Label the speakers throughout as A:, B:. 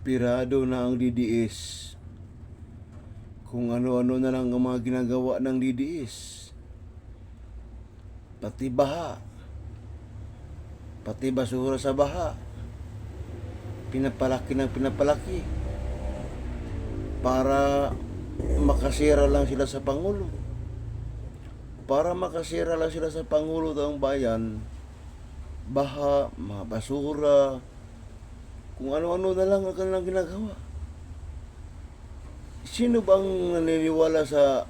A: Desperado na ang DDS. Kung ano-ano na lang ang mga ginagawa ng DDS. Pati baha. Pati basura sa baha. Pinapalaki ng pinapalaki. Para makasira lang sila sa Pangulo. Para makasira lang sila sa Pangulo ng bayan. Baha, mga basura, kung ano-ano na lang ang kanilang ginagawa. Sino bang naniniwala sa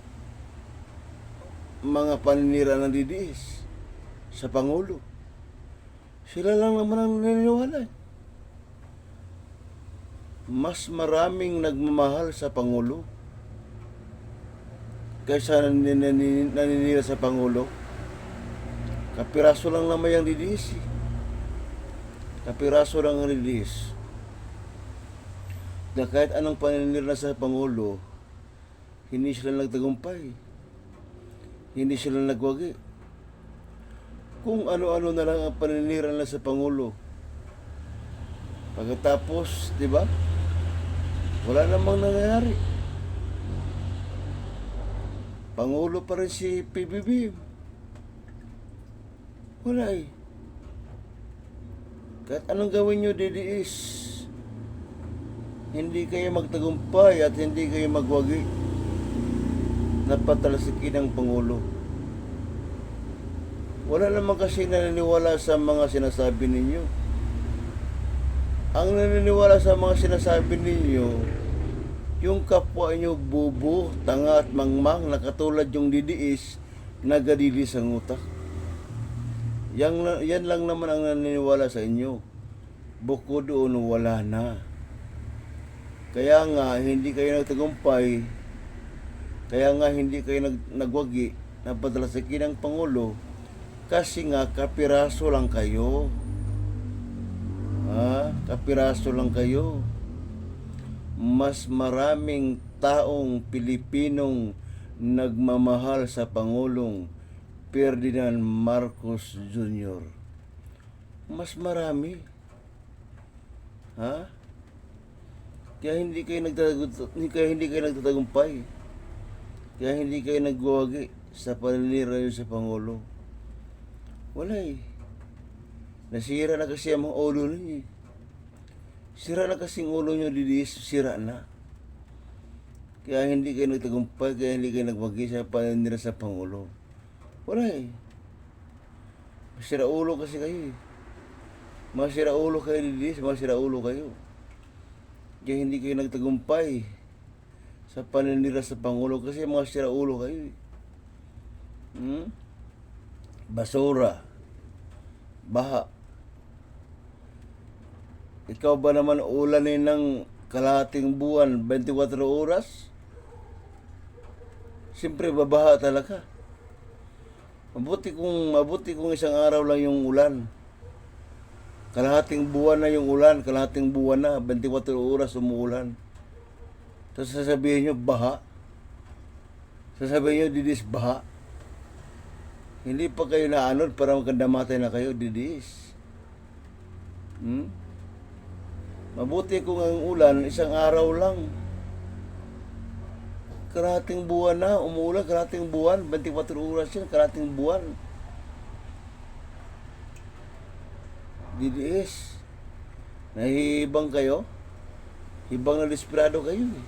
A: mga paninira ng DDS? Sa Pangulo? Sila lang naman ang naniniwala. Mas maraming nagmamahal sa Pangulo kaysa naninira sa Pangulo. Kapiraso lang naman yung DDS. Kapiraso lang ang DDS. Na kahit anong paninira sa Pangulo, hindi sila nagtagumpay. Hindi sila nagwagi. Kung ano-ano na lang ang paninira nila sa Pangulo. Pagkatapos, di ba? Wala namang nangyayari. Pangulo pa rin si PBBM. Wala eh. Kahit anong gawin nyo, DDS, hindi kayo magtagumpay at hindi kayo magwagi na patalsikin ng Pangulo. Wala naman kasi naniniwala sa mga sinasabi ninyo. Ang naniniwala sa mga sinasabi ninyo, yung kapwa nyo bubo, tanga at mangmang na katulad yung DDS na gadilis ang utak. Yan lang naman ang naniniwala sa inyo. Bukod doon, wala na. Kaya nga, hindi kayo nagtagumpay. Kaya nga, hindi kayo nagwagi na patalsikin ng Pangulo. Kasi nga, kapiraso lang kayo. Kapiraso lang kayo. Mas maraming taong Pilipinong nagmamahal sa Pangulong Ferdinand Marcos Jr. Mas marami. Kaya hindi kayo nagtatagumpay. Kaya hindi kayo nagwagi sa paninira sa Pangulo. Wala eh. Nasira na kasi ang mga ulo ninyo. Sira na kasi ang ulo nyo, DDS. Sira na. Kaya hindi kayo nagtagumpay. Kaya hindi kayo nagwagi sa paninira sa Pangulo. Wala eh. Masira ulo kasi kayo eh. Masira ulo kayo, DDS. Masira ulo kayo. Kaya hindi kayo nagtagumpay sa paninira sa Pangulo kasi mga sira ulo kayo. Basura. Baha. Ikaw ba naman ulanin ng kalahating buwan, 24 oras? Siyempre babaha talaga. Mabuti kung isang araw lang yung ulan. Kalahating buwan na yung ulan, kalahating buwan na, 24 oras umuulan. Tapos sasabihin nyo, baha. Sasabihin nyo, DDS, baha. Hindi pa kayo naanod para magkandamatay na kayo, DDS. Mabuti kung ang ulan, isang araw lang. Kalahating buwan na, umuulan, kalahating buwan, 24 oras yun, kalahating buwan. DDS, nahihibang kayo, hibang na desperado kayo eh.